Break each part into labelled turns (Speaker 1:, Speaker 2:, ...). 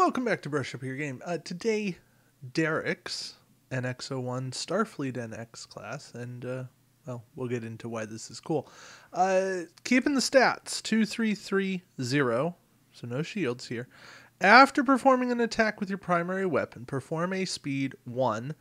Speaker 1: Welcome back to Brush Up Your Game. Today, Derek's NX-01 Starfleet NX class, and, well, we'll get into why this is cool. Keeping the stats, 2330, so no shields here. After performing an attack with your primary weapon, perform a speed 1,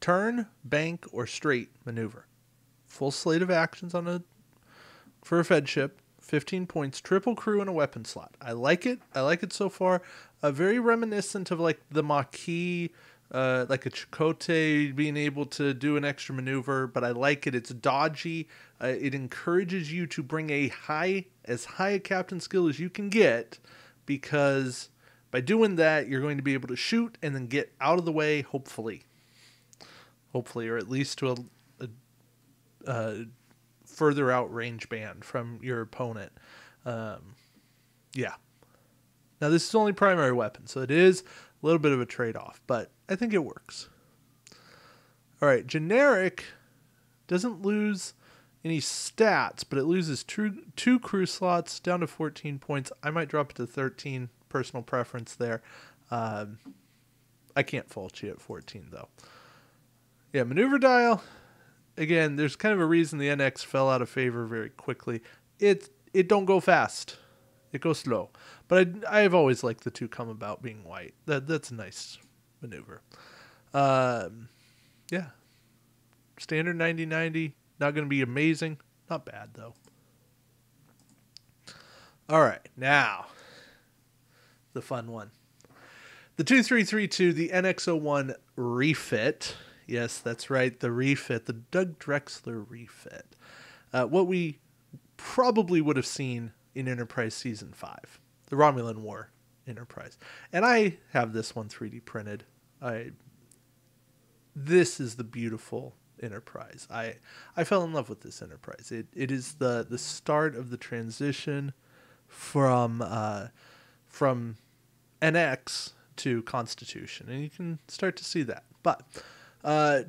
Speaker 1: turn, bank, or straight maneuver. Full slate of actions for a Fed ship. 15 points, triple crew, and a weapon slot. I like it. I like it so far. Very reminiscent of like the Maquis, like a Chakotay being able to do an extra maneuver, but I like it. It's dodgy. It encourages you to bring as high a captain skill as you can get, because by doing that, you're going to be able to shoot and then get out of the way, hopefully, or at least to a further out range band from your opponent. Yeah. Now this is only primary weapon, so it is a little bit of a trade-off, but I think it works. All right, generic doesn't lose any stats, but it loses two crew slots down to 14 points. I might drop it to 13, personal preference there. I can't fault you at 14 though. Yeah, maneuver dial. Again, there's kind of a reason the NX fell out of favor very quickly. It don't go fast. It goes slow. But I've always liked the two come about being white. That's a nice maneuver. Yeah. Standard 90-90. Not going to be amazing. Not bad, though. All right. Now, the fun one. The 2332, the NX-01 refit. Yes, that's right, the refit, the Doug Drexler refit. What we probably would have seen in Enterprise Season 5, the Romulan War Enterprise. And I have this one 3D printed. This is the beautiful Enterprise. I fell in love with this Enterprise. It is the start of the transition from NX to Constitution, and you can start to see that. But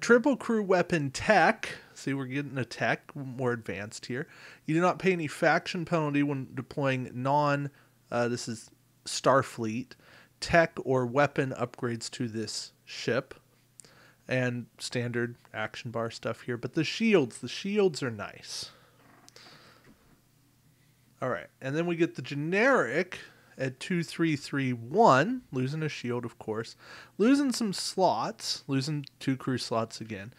Speaker 1: triple crew weapon tech. See, we're getting a tech more advanced here. You do not pay any faction penalty when deploying this is Starfleet, tech or weapon upgrades to this ship. And standard action bar stuff here. But the shields are nice. All right. And then we get the generic at 2331, losing a shield, of course. Losing some slots, losing 2 crew slots again,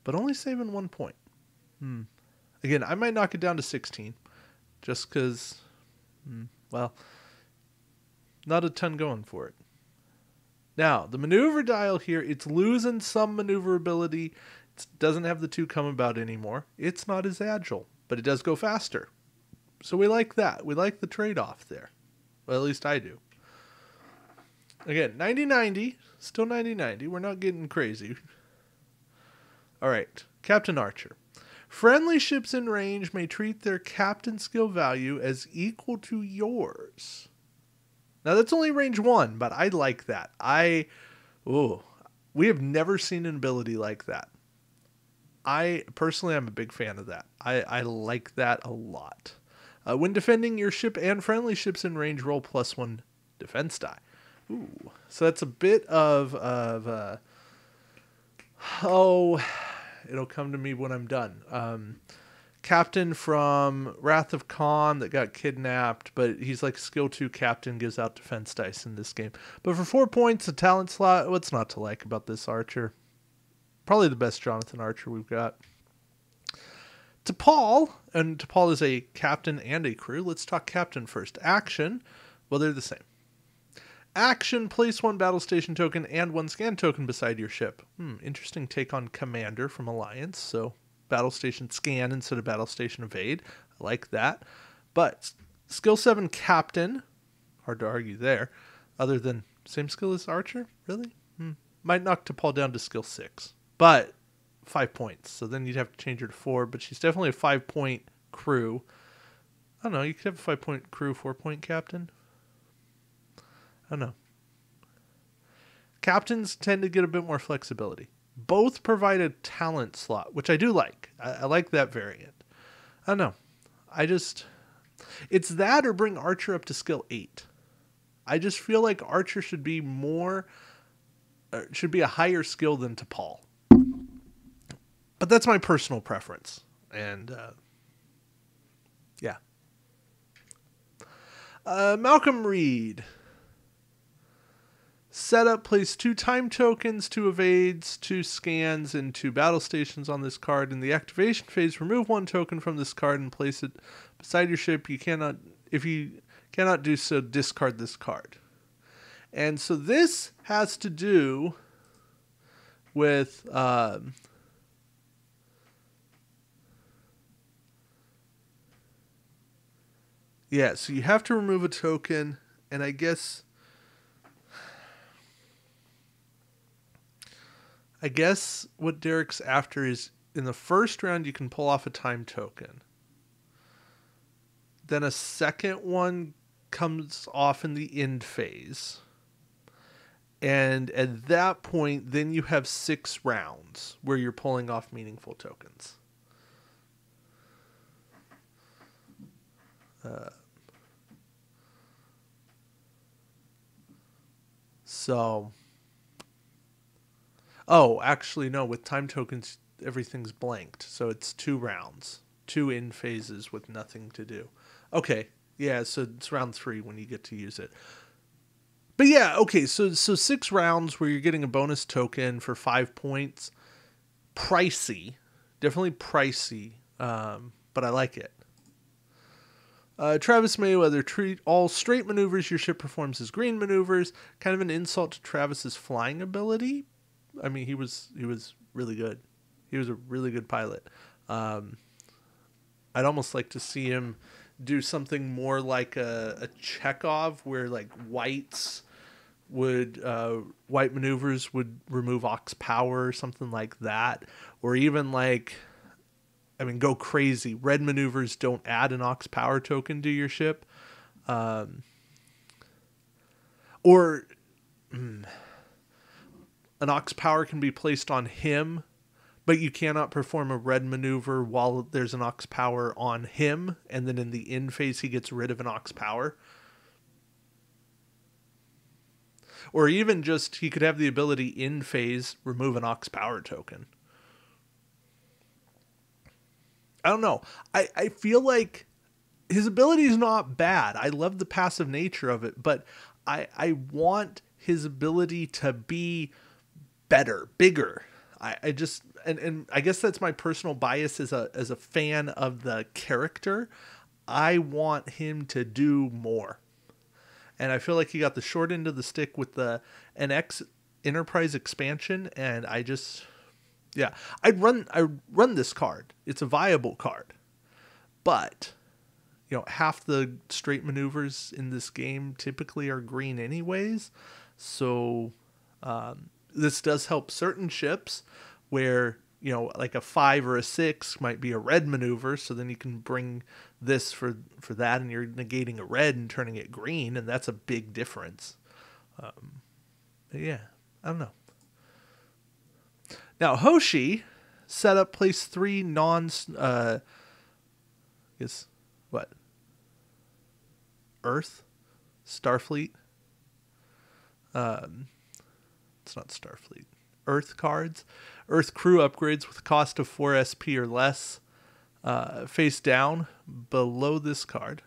Speaker 1: but only saving 1 point. Again, I might knock it down to 16, just because, well, not a ton going for it. Now, the maneuver dial here, it's losing some maneuverability. It doesn't have the 2 come about anymore. It's not as agile, but it does go faster. So we like that. We like the trade-off there. Well, at least I do. Again, 90-90. Still 90-90. We're not getting crazy. All right. Captain Archer. Friendly ships in range may treat their captain skill value as equal to yours. Now, that's only range 1, but I like that. We have never seen an ability like that. Personally, I'm a big fan of that. I like that a lot. When defending your ship and friendly ships in range, roll +1 defense die. Ooh, so that's a bit of it'll come to me when I'm done. Captain from Wrath of Khan that got kidnapped, but he's like skill 2 captain, gives out defense dice in this game. But for 4 points, a talent slot, what's not to like about this Archer? Probably the best Jonathan Archer we've got. T'Pol, and T'Pol is a captain and a crew. Let's talk captain first. Action, well, they're the same. Action, place 1 battle station token and 1 scan token beside your ship. Interesting take on Commander from Alliance. So battle station scan instead of battle station evade. I like that. But skill 7 captain, hard to argue there. Other than same skill as Archer, really? Might knock T'Pol down to skill 6. But 5 points, so then you'd have to change her to 4, but she's definitely a 5-point crew. I don't know, you could have a 5-point crew, 4-point captain. I don't know. Captains tend to get a bit more flexibility. Both provide a talent slot, which I do like. I like that variant. I don't know. It's that or bring Archer up to skill 8. I just feel like Archer should be should be a higher skill than T'Pol. But that's my personal preference. And, yeah. Malcolm Reed. Setup, place 2 time tokens, 2 evades, 2 scans, and 2 battle stations on this card. In the activation phase, remove 1 token from this card and place it beside your ship. If you cannot do so, discard this card. And so this has to do with yeah, so you have to remove a token, and I guess what Derek's after is in the first round you can pull off a time token. Then a second one comes off in the end phase. And at that point, then you have 6 rounds where you're pulling off meaningful tokens. Oh, actually, no. With time tokens, everything's blanked. So it's 2 rounds. 2 end phases with nothing to do. Okay. Yeah, so it's round 3 when you get to use it. But yeah, okay, so 6 rounds where you're getting a bonus token for 5 points. Pricey. Definitely pricey. But I like it. Travis Mayweather, treat all straight maneuvers your ship performs as green maneuvers. Kind of an insult to Travis's flying ability. I mean, he was really good. He was a really good pilot. I'd almost like to see him do something more like a Chekhov, where like white maneuvers would remove Ox power or something like that, or even like, I mean, go crazy. Red maneuvers don't add an Ox power token to your ship, or an Ox power can be placed on him, but you cannot perform a red maneuver while there's an Ox power on him, and then in the end phase he gets rid of an Ox power. Or even just, he could have the ability in phase, remove an Ox power token. I don't know. I feel like his ability is not bad. I love the passive nature of it, but I want his ability to be better, bigger. I just, and I guess that's my personal bias as a fan of the character. I want him to do more. And I feel like he got the short end of the stick with the NX Enterprise expansion, and I run this card. It's a viable card. But, half the straight maneuvers in this game typically are green anyways. So this does help certain ships where, like a 5 or a 6 might be a red maneuver. So then you can bring this for that, and you're negating a red and turning it green. And that's a big difference. Yeah, I don't know. Now, Hoshi set up place 3 Earth? Starfleet? It's not Starfleet. Earth cards. Earth crew upgrades with a cost of 4 SP or less. Face down below this card.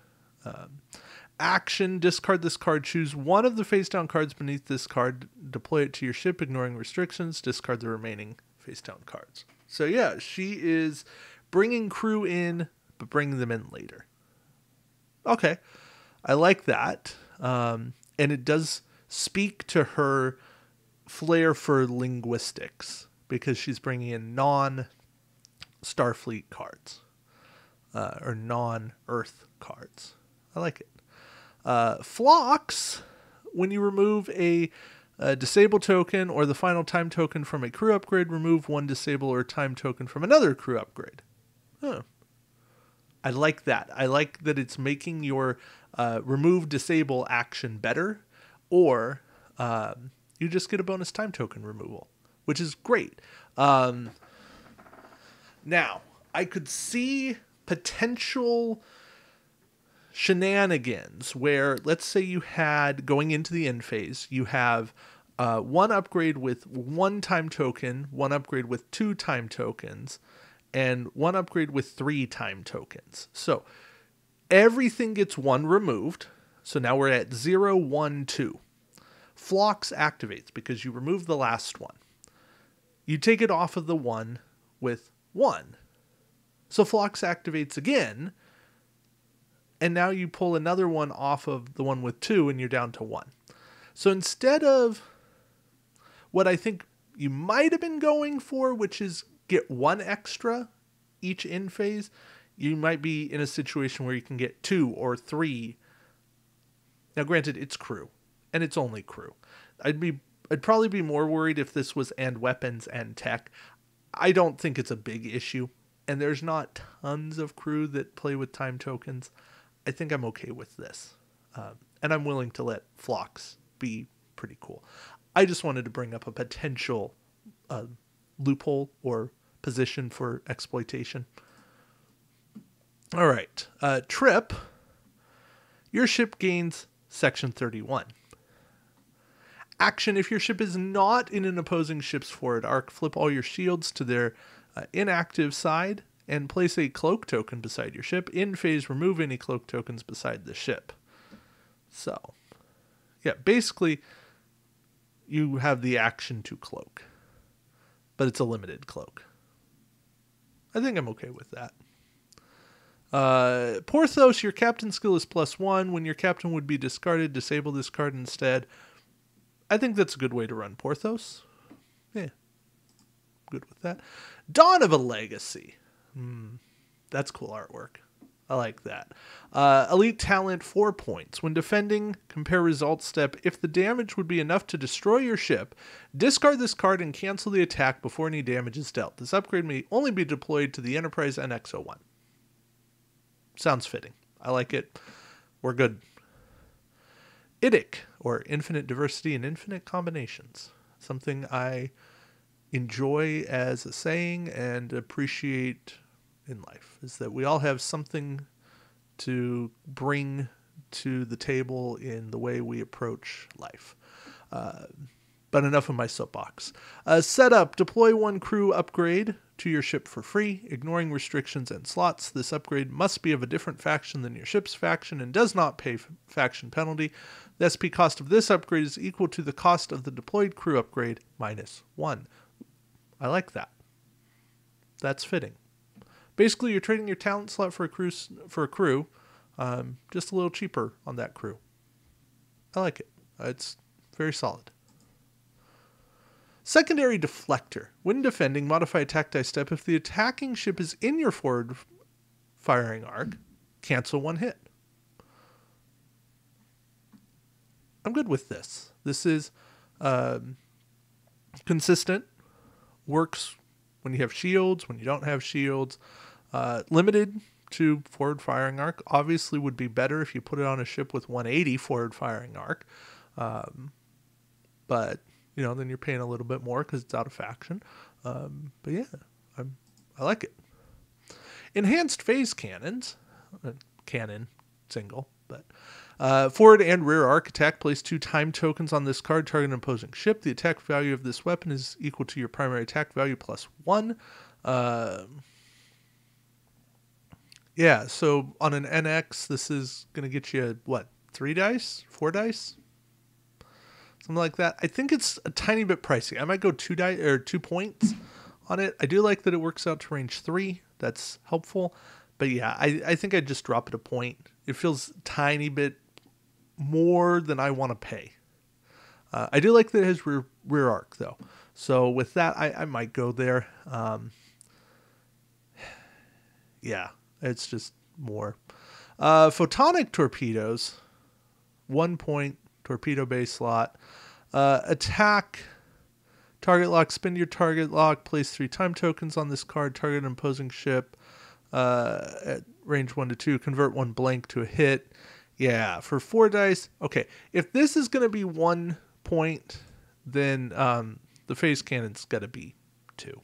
Speaker 1: Action, discard this card. Choose one of the face down cards beneath this card. Deploy it to your ship, ignoring restrictions. Discard the remaining face down cards. So yeah, she is bringing crew in, but bringing them in later. Okay, I like that. And it does speak to her flair for linguistics, because she's bringing in non-Starfleet cards. Or non-Earth cards. I like it. Phlox, when you remove a disable token or the final time token from a crew upgrade, remove 1 disable or time token from another crew upgrade. Huh. I like that. I like that it's making your remove disable action better, or you just get a bonus time token removal, which is great. Now, I could see potential shenanigans where, let's say you had, going into the end phase, you have one upgrade with 1 time token, one upgrade with 2 time tokens, and one upgrade with 3 time tokens. So everything gets 1 removed. So now we're at 0, 1, 2. Phlox activates because you remove the last one. You take it off of the one with 1. So Phlox activates again, and now you pull another one off of the one with 2, and you're down to 1. So instead of what I think you might have been going for, which is get 1 extra each in phase, you might be in a situation where you can get 2 or 3. Now, granted, it's crew, and it's only crew. I'd probably be more worried if this was and weapons and tech. I don't think it's a big issue, and there's not tons of crew that play with time tokens. I think I'm okay with this, and I'm willing to let Phlox be pretty cool. I just wanted to bring up a potential loophole or position for exploitation. All right, Trip. Your ship gains Section 31. Action: if your ship is not in an opposing ship's forward arc, flip all your shields to their inactive side and place a cloak token beside your ship. In phase, remove any cloak tokens beside the ship. So, yeah, basically, you have the action to cloak, but it's a limited cloak. I think I'm okay with that. Porthos, your captain skill is +1. When your captain would be discarded, disable this card instead. I think that's a good way to run Porthos. Yeah, good with that. Dawn of a Legacy. That's cool artwork. I like that. Elite talent, 4 points. When defending, compare results step. If the damage would be enough to destroy your ship, discard this card and cancel the attack before any damage is dealt. This upgrade may only be deployed to the Enterprise NX-01. Sounds fitting. I like it. We're good. IDIC, or Infinite Diversity and Infinite Combinations. Something I enjoy as a saying and appreciate in life, is that we all have something to bring to the table in the way we approach life. But enough of my soapbox. Setup: deploy 1 crew upgrade to your ship for free, ignoring restrictions and slots. This upgrade must be of a different faction than your ship's faction and does not pay faction penalty. The SP cost of this upgrade is equal to the cost of the deployed crew upgrade -1. I like that. That's fitting. Basically, you're trading your talent slot for a crew, just a little cheaper on that crew. I like it. It's very solid. Secondary Deflector. When defending, modify attack die step. If the attacking ship is in your forward firing arc, cancel 1 hit. I'm good with this. This is consistent. Works when you have shields, when you don't have shields. Limited to forward firing arc. Obviously would be better if you put it on a ship with 180 forward firing arc. But, then you're paying a little bit more because it's out of faction. But yeah, I like it. Enhanced phase cannons. Cannon, single, but... forward and rear arc attack. Place 2 time tokens on this card, target an opposing ship. The attack value of this weapon is equal to your primary attack value +1. Yeah, so on an NX, this is going to get you, 3 dice? 4 dice? Something like that. I think it's a tiny bit pricey. I might go 2 points on it. I do like that it works out to range 3. That's helpful. But yeah, I think I'd just drop it a point. It feels a tiny bit more than I want to pay. I do like that it has rear arc, though. So with that, I might go there. Yeah, it's just more. Photonic torpedoes. 1 point torpedo base slot. Attack. Target lock. Spend your target lock. Place 3 time tokens on this card. Target an opposing ship. At range 1 to 2, convert 1 blank to a hit. Yeah, for 4 dice. Okay, if this is going to be 1 point, then the phase cannon's got to be 2.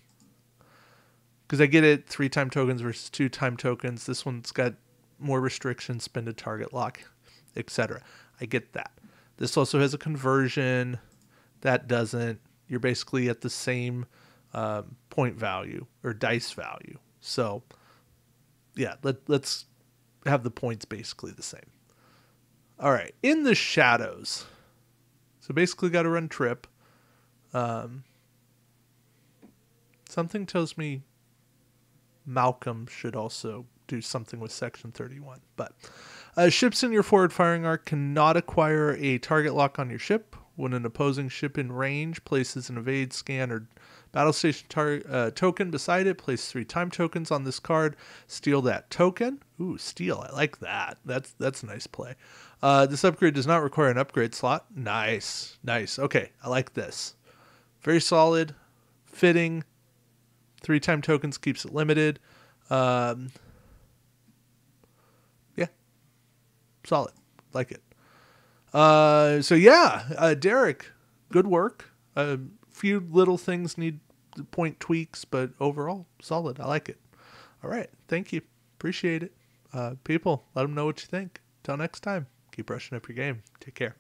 Speaker 1: Because I get it, 3 time tokens versus 2 time tokens. This one's got more restrictions, spend a target lock, etc. I get that. This also has a conversion. That doesn't. You're basically at the same point value or dice value. So, yeah, let's have the points basically the same. All right, in the shadows. So basically got to run trip. Something tells me Malcolm should also do something with Section 31. But ships in your forward firing arc cannot acquire a target lock on your ship. When an opposing ship in range places an evade, scan, or battle station token beside it, place 3 time tokens on this card. Steal that token. Ooh, steal. I like that. That's a nice play. This upgrade does not require an upgrade slot. Nice. Nice. Okay, I like this. Very solid. Fitting. 3 time tokens keeps it limited. Yeah. Solid. Like it. So yeah, Derek, good work. A few little things need point tweaks, but overall, solid. I like it. All right. Thank you. Appreciate it. People, let them know what you think. Till next time, keep brushing up your game. Take care.